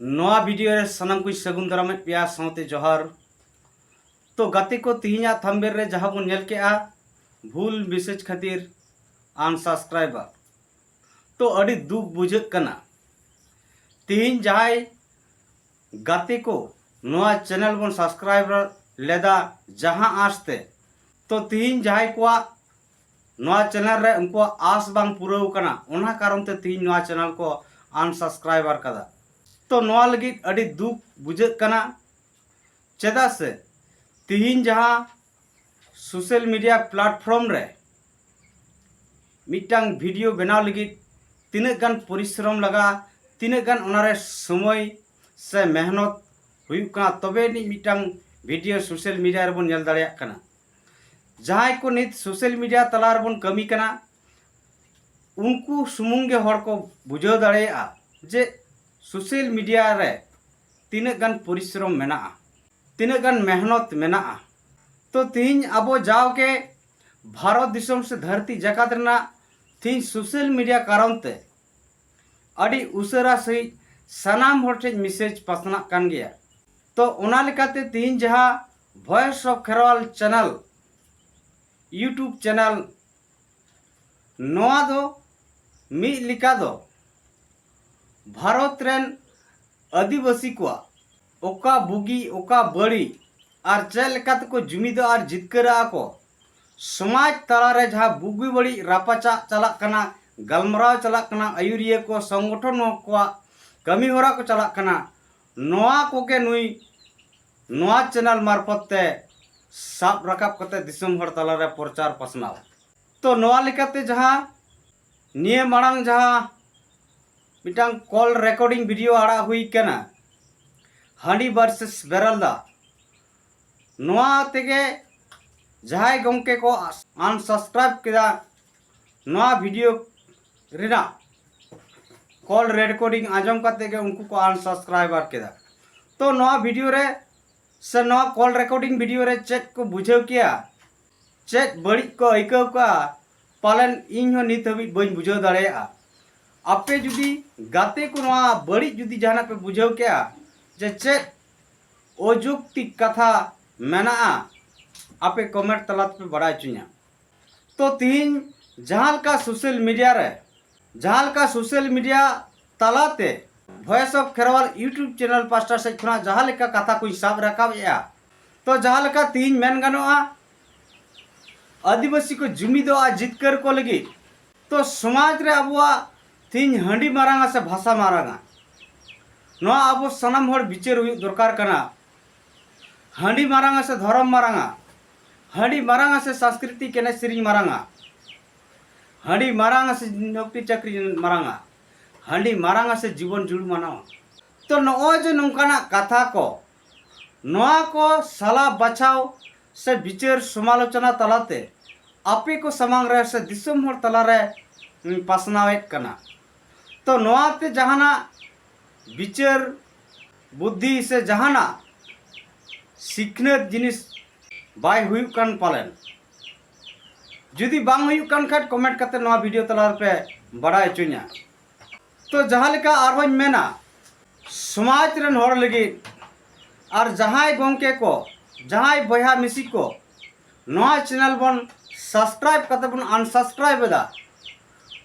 नवा वीडियो रे सनम कुछ सगुन दराम पिया साउते जोहार। तो गाते को तिहिना थंबनेल रे जहां बन नेल केआ भूल मैसेज खातिर अनसब्सक्राइबर तो अड़ी दुख बुझे कना। तिहिन जहाय गाते को नवा चैनल बन सब्सक्राइबर लेदा जहां आसते तो तिहिन जहाय को नवा चैनल रे उनको आस बांग पूरा कना ओना कारण ते तिहिन नवा चैनल को अनसब्सक्राइबर कदा। तो नवा लगी अड़ी दुख बुझे कना चेदा से तिहिन जहां सोशल मीडिया प्लेटफॉर्म रे मिटांग वीडियो बनाव लगी तीन गान परिश्रम लगा तीन गान ओनारे समय से मेहनत हुई कना तबे नि मिटांग वीडियो सोशल मीडिया रे बन नेल दाड़िया कना। जहां को नित सोशल मीडिया तला रे बन कमी कना उनको सुमुंगे हर को बुझाव दाड़िया जे सोशल मीडिया रे तीन गान परिश्रम मेना तीन गान मेहनत मेना। तो तिहिन अब जाओ के भारत दिसम से धरती जगत रना तिहिन सोशल मीडिया कारण ते अड़ी उसरा सही सनाम हर ठे मैसेज पासना कान गया। तो ओना लेकाते तिहिन जहां voice of Kherwal channel YouTube channel नवा दो मी लिका दो भारत रेन आदिवासी को ओका बुगी ओका बड़ी और चेलकात को जुमिदा और जितकरा को समाज तलारे जहाँ बुगी बड़ी रापाचा चला कना गलमराव चला कना आयुरिया को संगठन को कमी होरा को चला कना नवा को के नुई नवा चैनल मार्फत ते साब रकाब कते दिसम हर तलारे प्रचार पसनाव। तो नवा लेकाते जहाँ निये मांग जहाँ मिटांग कॉल रिकॉर्डिंग वीडियो आड़ा हुई कना हांडी वर्सेस बेरलदा नवा तेगे जहाय गमके को अनसब्सक्राइब केदा नवा वीडियो रेना कॉल रिकॉर्डिंग आजम करते के उनको को अनसब्सक्राइबर केदा। तो नवा वीडियो रे से नवा कॉल रिकॉर्डिंग वीडियो रे चेक को बुझाव किया चेक बड़ी को आइकाव का पालन इन हो नित हबी बन बुझाव दाड़ेया। आपे जुदी गाते को नवा बड़ी जुदी जहाना पे बुझाव क्या जे चेक अजुक्ति कथा मेना आपे कमेंट तलात पे बड़ा चुनिया। तो तिहिन जहां का सोशल मीडिया रे जहां का सोशल मीडिया तलाते voice of Kherwal YouTube channel pastor से खुना जहां लेका कथा को हिसाब रखाब या तो जहां लेका तिहिन मेन गानोआ आदिवासी को जुमिदो आ जितकर को लगी तो समाज रे अबुआ तिहिन हांडी मारांगा से भाषा मारांगा नवा अब सनाम हर विचार हुई दरकार कना हांडी मारांगा से धर्म मारांगा हांडी मारांगा से संस्कृति केने सिरिंग मारांगा हांडी मारांगा से नौकरी चाकरी मारांगा हांडी मारांगा से जीवन जुड़ मानावा। तो नओ जो नौकाना कथा को नवा को सला बचाव से विचार समालोचना तलाते आपे को समांग रहे से दिसम हर तला रे पासनावेत कना। तो नवाते जहाना विचार बुद्धि से जहाना सीखने जिनिस बाय हुई कान पालन जुदी बांग हुई कान खाट कमेंट करते नवा वीडियो तलार पे बड़ा चुनिया। तो जहाँ लेका आरवन मेना समाज रन हर लगी और जहां गोंके को जहां बया मिसी को नवा चैनल बन सब्सक्राइब करते बन अनसब्सक्राइब दा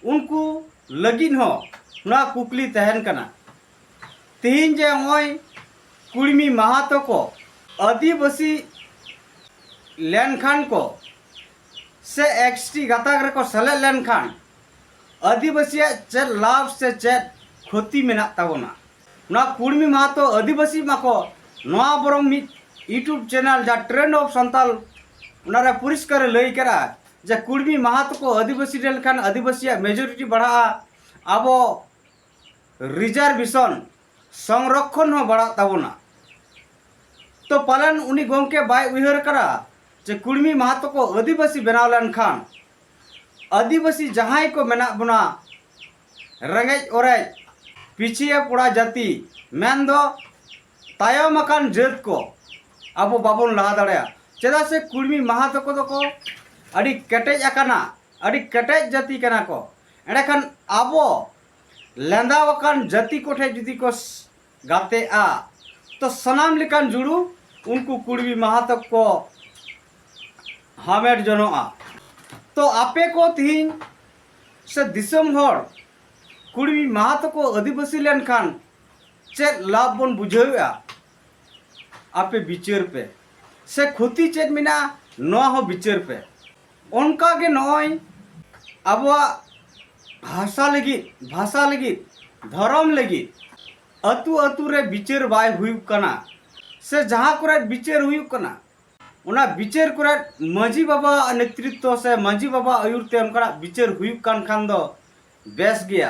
उनको लगिन हो ना कुकली तहन कना। तिहिन जे ओय कुड़मी महातो को आदिवासी लेनखान को से एक्सटी गाताग्र को सले लेनखान आदिवासी चेद लाभ से चेद क्षति मेना ताबोना ना कुड़मी महातो आदिवासी माको नवा बरम यूट्यूब चैनल जा ट्रेंड ऑफ संताल उनारे पुरस्कार लई करा जे कुड़मी महातो को आदिवासी लेनखान आदिवासी मेजॉरिटी बढ़ा अब रिजर्वेशन संरक्षण हो बढ़ा ताबोना। तो पालन उनी गोंके बाय उहर करा जे कुड़मी महातो को आदिवासी बनाव लेनखान आदिवासी जहां को मेना बना रेंगेज ओरेज पिछिया पड़ा जाति मेन दो तायम अकान जात को अब बाबन लहा दाड़िया चेदा से कुड़मी महातो को अड़ी केटेज अकाना अड़ी केटेज जाति कना को एंडखान अब लेंदावकान जाति कोठे जुदी को गातेआ तो सनाम लेकान जुड़ू उनको कुड़वी माहा तक को हामेट जनोआ। तो आपे को तीन से दिसम हर कुड़वी माहा तक को आदिवासी लेनखान चेक लाभ बन बुझेआ आपे बिचार पे से खुती चेक मिना नोआ हो बिचार पे उनका के नोय अबवा भाषा लगी धर्म लगी अतु अतु रे बिचार बाय हुई कना से जहाँ करे बिचार हुई कना उना बिचार करे मांझी बाबा नेतृत्व से मांझी बाबा आयुरते उनका बिचार हुई कान खान दो बेस गया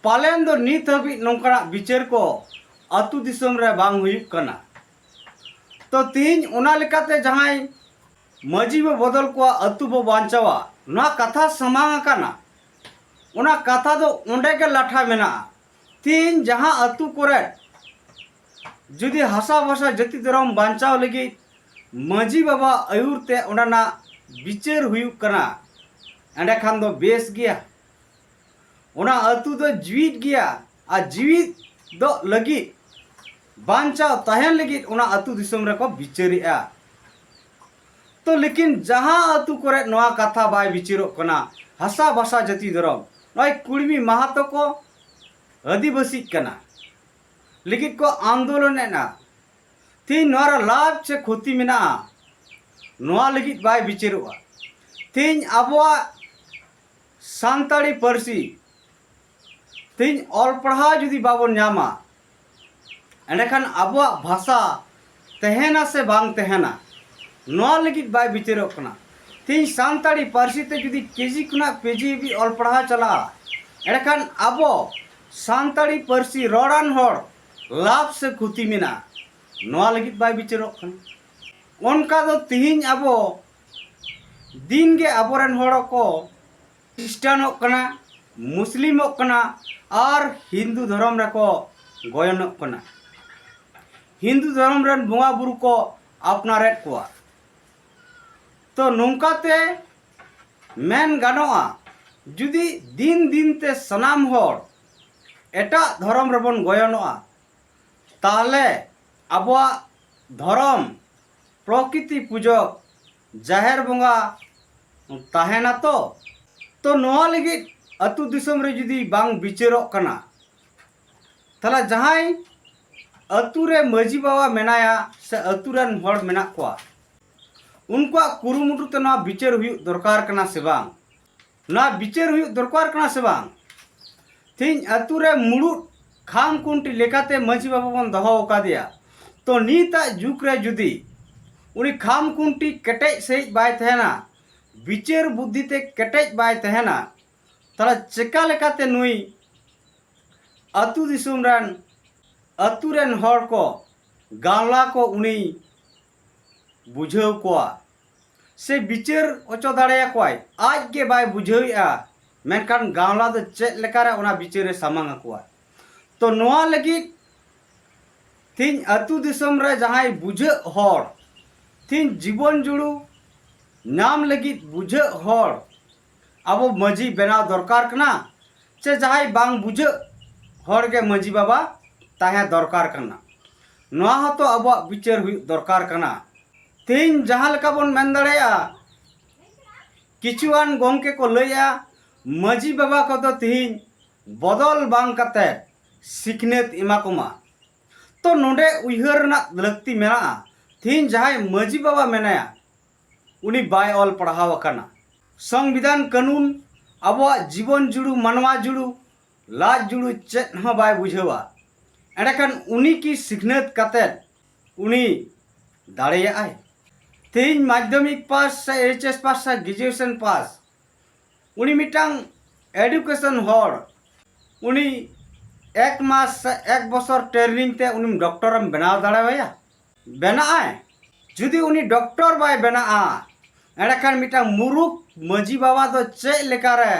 पालेन दो नीत हबी नौकरा बिचार को अतु दिसम रे बांग हुई कना। तो तीन उना लेकाते जहाँ मांझी बो बदल को अतु बो बांचावा ना कथा समांग कना उना कथा दो उंडे के लाठा मेना तीन जहाँ अतु करे जुदी हसा भाषा जाति धर्म बांचाव लगी मांझी बाबा आयुरते उना बिचार हुई कना एंडे खान दो बेस गया उना अतु दो जीवित गया आ जीवित दो लगी बांचाव तहन लगी उना अतु दिसम रे को बिचारिया। तो लेकिन जहाँ अतु करे नवा कथा बाय बिचारो कना हसा भाषा जाति धर्म नय कुड़मी माहातो को आदिवासी कना लेकिन को आंदोलन ना तीन नोरा लाभ से क्षति मेना नोआ लगी बाय बिचारोआ तीन आबवा सांताड़ी पारसी तीन ऑल पढ़ा जुदी बाबन नामा एंडखान आबवा भाषा तहना से बांग तहना नोआ लगी बाय बिचारो कना तीन सांताड़ी पारसी ते जुदी केजी खुना पेजी भी ऑल पढ़ा चला एंडखान आबो सांताड़ी पारसी रोडान हर लाभ से क्षति मेना नोआ लगी बाय बिचारो कना उनका दो तिहिन आबो दिन के आबोरन हर को क्रिस्टियानो कना मुस्लिमो कना और हिंदू धर्म रे को गोयनो कना हिंदू धर्म रन बुआ बुरु को अपनारे कोआ। तो नौकाते मेन गानोआ जुदी दिन दिन ते सनाम हर एटा धर्म रेबन गोयनोआ ताहले आबवा धर्म प्रकृति पूजक जाहेर बंगा ताहेना तो नोआ लगी अतु दिसम रे जुदी बांग बिचारो कना तला जहां अतु रे मांझी बाबा मेनाया से अतु रन हर मेना कोआ उनका कुरुमुटु ते ना बिचार हुई दरकार कना से बांग ना बिचार हुई दरकार कना से बांग तीन अतु रे मुड़ुद खाम कुंटी लेकाते मांझी बाबा बन दहो का दिया। तो नीता जुग रे जुदी उनी खाम कुंटी केटेज सही बाय तहना बिचार बुद्धि ते केटेज बाय तहना तला चेका लेकाते नुई अतु दिसुम रन अतु रेन हर को गावला को उनी बुझाव कोआ से बिचार ओचो दाड़े कोय आज के बाय बुझावया मेनखान गावला दो चेक लेकारे उना बिचारे सामांग कोआ। तो नोआ लगी तीन अतु दिसम रे जहां बुझे हर तीन जीवन जुड़ू नाम लगी बुझे हर अब मांझी बनाव दरकार कना से जहां बांग बुझे हर के मांझी बाबा ताहे दरकार कना नोआ हो तो अब बिचार हुई दरकार कना। तीन जहां लेका बन मेन दाड़ेया किचुआन गोंके को लैया मांझी बाबा को तो तीन बदल बांग कते सिखनेत इमा कोमा। तो नोडे उइहर ना लक्ति मेना तीन जहां मांझी बाबा मेनाया उनी बाय ऑल पढ़ाव कना संविधान कानून अब जीवन जुड़ू मानवा जुड़ू लाज जुड़ू चेत हाँ बाय बुझेवा एंडखान उनी की सिखनेत कते उनी दाड़ेया तीन माध्यमिक पास से एचएस पास से ग्रेजुएशन पास उनी मिटांग एडुकेशन हर उनी एक मास से एक बছর ट्रेनिंग ते उनी डॉक्टर बनाव दाड़ेया बना जुदी उनी डॉक्टर बाय बना एंडखान मिटांग मुरुख मांझी बाबा तो चे लेकारे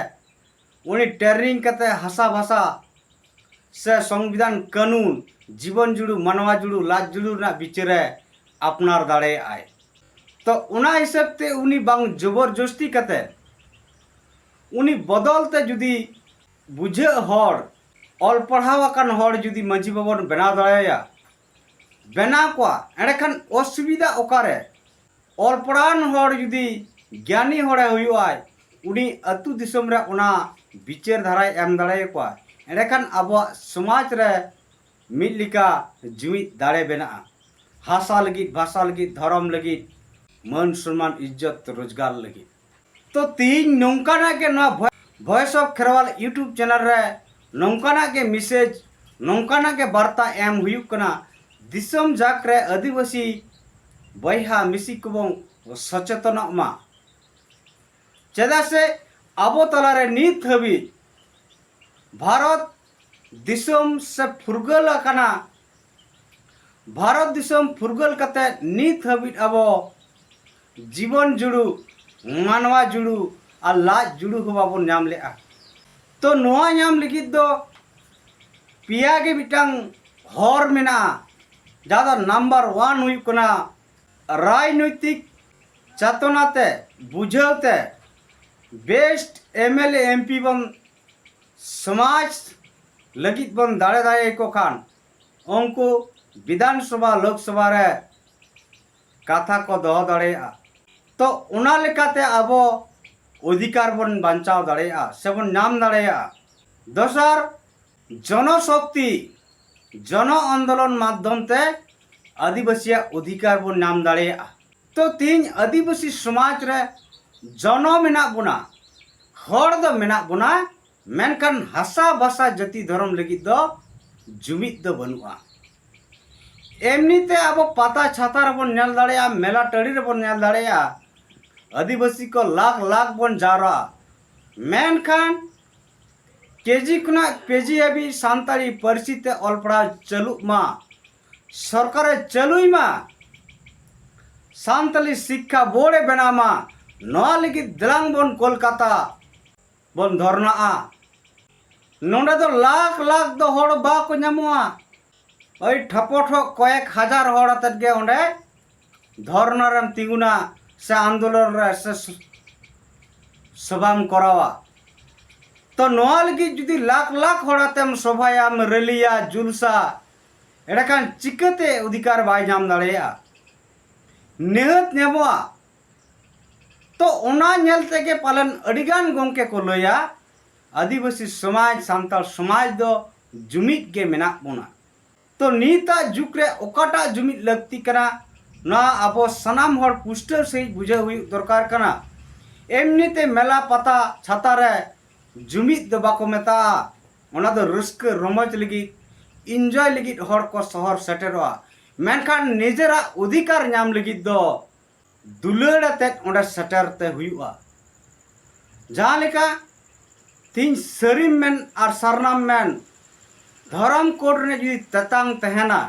उनी ट्रेनिंग कते हसा भाषा से संविधान कानून जीवन जुड़ू मानवा जुड़ू लाज जुड़ू ना बिचारे अपनार दाड़े आए। तो उना हिसाब ते उनी बांग जबरदस्ती कते उनी बदलते जुदी बुझे हर ऑल पढ़ावाकान हर जुदी मांझी बाबन बनाव दाड़ेया बनाव कोआ एंडेखान असुविधा ओकारे ऑल पढ़ान हर जुदी ज्ञानी हरे हुयुआय उनी अतु दिसम रे उना विचार धाराय एम दाड़े कोआ एंडेखान आबो समाज रे मिद लिका जुमिद दाड़े बेना हासा लगी भाषा लगी धर्म लगी मान सम्मान इज्जत रोजगार लगी तो तीन नौकाना के ना voice of Kherwal YouTube channel रे नौकाना के मैसेज नौकाना के वार्ता एम हुयुक कना दिसम जाक रे आदिवासी बयहा मिसी को सचेतन मा चेदा से आबो तलारे नित हबी भारत दिसम से फुरगल अकाना भारत दिसम फुरगल कते नित हबी आबो जीवन जुड़ू मानवा जुड़ू और लाज जुड़ू हो बाबन नाम ले तो नोआ नाम लगित दो पिया के बिटांग हर मेना ज़्यादा नंबर 1 हुई कना राजनैतिक चेतनाते बुझाते बेस्ट एमएलए एमपी बन समाज लगित बन दाड़े दाड़े को खान उनको विधानसभा लोकसभा रे कथा को दो दाड़े तो उना लेकाते आबो अधिकार बन बांचाव दाड़ेया से बन नाम दाड़ेया दोसर जनशक्ति जन आंदोलन माध्यम ते आदिवासी अधिकार बन नाम दाड़ेया तो तीन आदिवासी समाज रे जन मेना बुना हर दो मेना बुना मेनखान हासा भाषा जाति धर्म लगी दो जुमिद दो बनुआ एमनीते आबो पाता छाता रे बन नेल दाड़ेया मेला टड़ी रे बन नेल दाड़ेया आदिवासी को लाख लाख बन जारा मेनखान केजी खुना पेजी अभी सानताड़ी परिचित ऑल पढ़ा चलू मा सरकार चलुई मा सानताली शिक्षा बोर्डे बना मा नवा लगी दिलांग बन कोलकाता बन धरना नोंडे दो लाख लाख दो हड़ बा को नामुआ ओई ठपोठो कयेक हजार हड़ अतत गे ओंडे धरना रम तिंगुना से आंदोलन रे से सभाम करावा तो नोआ लगी जुदी लाख लाख हड़ातेम सभायाम रैलिया जुलसा एडाखान चिकते अधिकार बाय नाम दाड़ेया निहत नेबोआ तो ओना नेल तेगे पालन अडिगान गोंके को लया आदिवासी समाज सांताल समाज दो जुमिद के मेना बोना तो नीता जुग रे ओकाटा जुमिद लगती कना ना आबो सनाम हर पुस्टर से बुझे हुई दरकार कना एमनीते मेला पता छाता रे जुमिद दो बाको मेता ओना दो रस्क रमज लगी इंजॉय लगी हर को शहर सेटेरवा मेनखान निजेरा अधिकार नाम लगी दो दुलड़ते ओंडे सेटरते हुआ जहाँ लेका तीन सरीम मेन और सरनाम मेन धर्म कोड ने जुदी ततांग तहना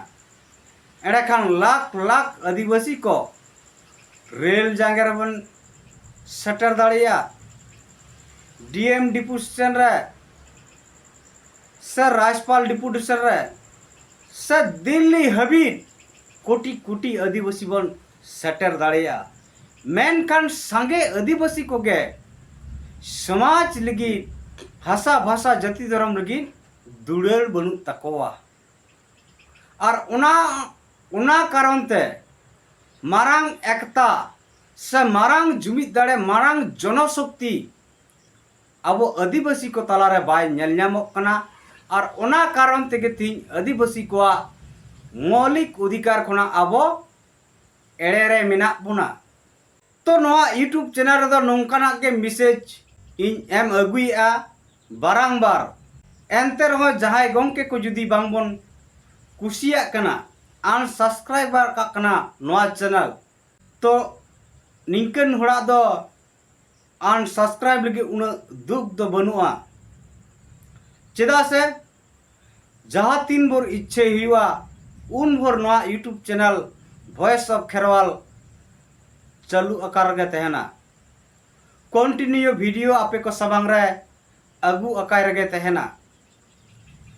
एंडेखान लाख लाख आदिवासी को रेल जांगे बन सेटर दाड़िया डीएम डिपुटेशन रे से राज्यपाल डिपुटेशन रे से दिल्ली हबीब कोटी कोटी आदिवासी बन सेटर दाड़िया मेनखान संगे आदिवासी को गे समाज लगी भाषा भाषा जाति धर्म लगी दुड़ल बनु तकोवा और उना कारण ते मारांग एकता से मारांग जुमिद दाड़े मारांग जनशक्ति अब आदिवासी को तलारे बाय नेलनामोग कना और उना कारण तेगे तीन आदिवासी को मौलिक अधिकार खना अब एड़े रे मेना बुना तो नोआ यूट्यूब चैनल रे दो नोंकाना के मैसेज इन एम अगुइया बारंबार एनते रहो जहाय गोंके को जुदी बांगबन कुसिया कना अनसब्सक्राइबर का कना नोआ चैनल तो निंकन होड़ा दो अनसब्सक्राइब लगे उन दुख दो बनुआ चेदा से जहाँ तीन बोर इच्छे हुआ उन भोर नोआ YouTube channel voice of Kherwal चालू आकार गे तहना कंटिन्यू वीडियो आपे को सबांग रे अगु अकाय रगे तहना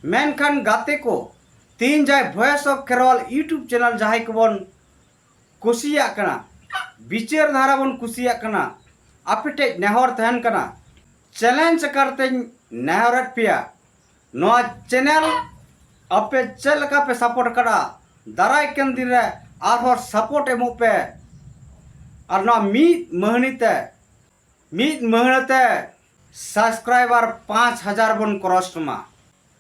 मेनखान गाते को तीन जाय voice of Kherwal YouTube channel जहां को बन कुसिया कना विचार धारा बन कुसिया कना आपेटे नेहर तहन कना चैलेंज करते नेहरत पिया नोआ चैनल आपे चल का पे सपोर्ट करा दाराय केन दिन रे आर सपोर्ट एमो पे और नोआ मीत महीने सब्सक्राइबर 5000 बन क्रॉस मा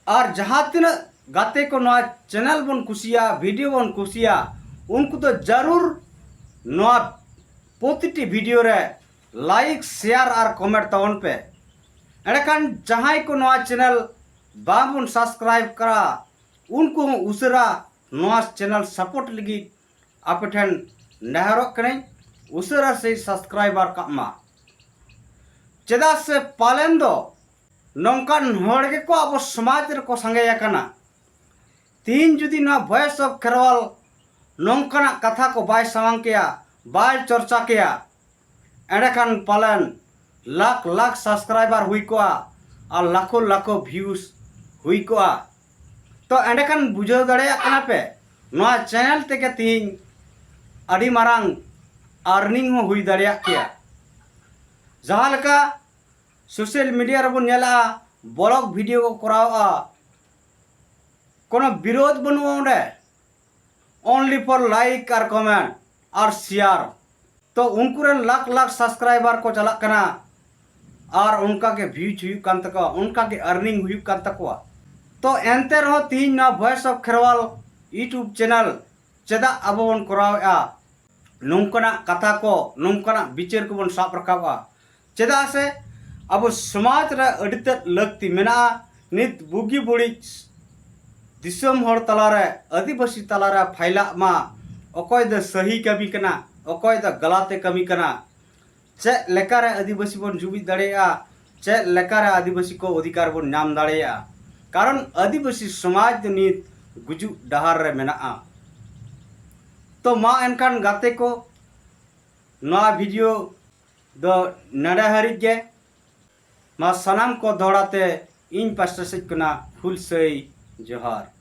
और जहाँ तीन गाते को नोआ चैनल बन कुसिया वीडियो बन कुसिया उनको तो जरूर नोआ प्रतिटी वीडियो रे लाइक शेयर और कमेंट तवन पे एंडकान जहाँ को नोआ चैनल बाबन सब्सक्राइब करा उनको उसरा नोआ चैनल सपोर्ट लगी आपे ठन नेहरो कने उसरा से सब्सक्राइबर कामा चेदा से पालन दो नौकान होड़ के को अब समाज रे को संगे याकना तीन जुदी ना वॉइस ऑफ खेरवाल नौकाना कथा को बाय सवांग किया बाय चर्चा किया एंडकान पालन लाख लाख सब्सक्राइबर हुई को और लाखों लाखों व्यूज हुई को तो एंडकान बुझाव दाड़े कना पे नोआ चैनल ते के तीन अड़ी मारांग अर्निंग हो हुई दाड़े किया जहाँ लका सोशल मीडिया रे बन नेला ब्लॉग वीडियो को करावा कोनो विरोध बनुआ ओंडे ओनली फॉर लाइक और कमेंट और शेयर तो उनको रे लाख लाख सब्सक्राइबर को चला कना और उनका के व्यूज हुई कान तक उनका के अर्निंग हुई कान तक तो एंते रहो तीन ना voice of Kherwal YouTube channel चेदा अब बन करावा नौकना कथा को नौकना विचार को बन साब रखावा चेदा से अब समाज रे अडित लगती मेना नित बुगी बुड़ी दिसम हर तलारे आदिवासी तलारे फाइला मा अकोय द सही कमी कना अकोय द गलते कमी कना चे लेकारे आदिवासी बन जुबी दाड़ेया चे लेकारे आदिवासी को अधिकार बन नाम दाड़ेया कारण आदिवासी समाज नित गुजु डहार रे मेना तो मा एनकान गाते को नवा वीडियो दो नडे हरिज गे मा सनाम को दौड़ाते इन पास्टा से फुल सही जोहार।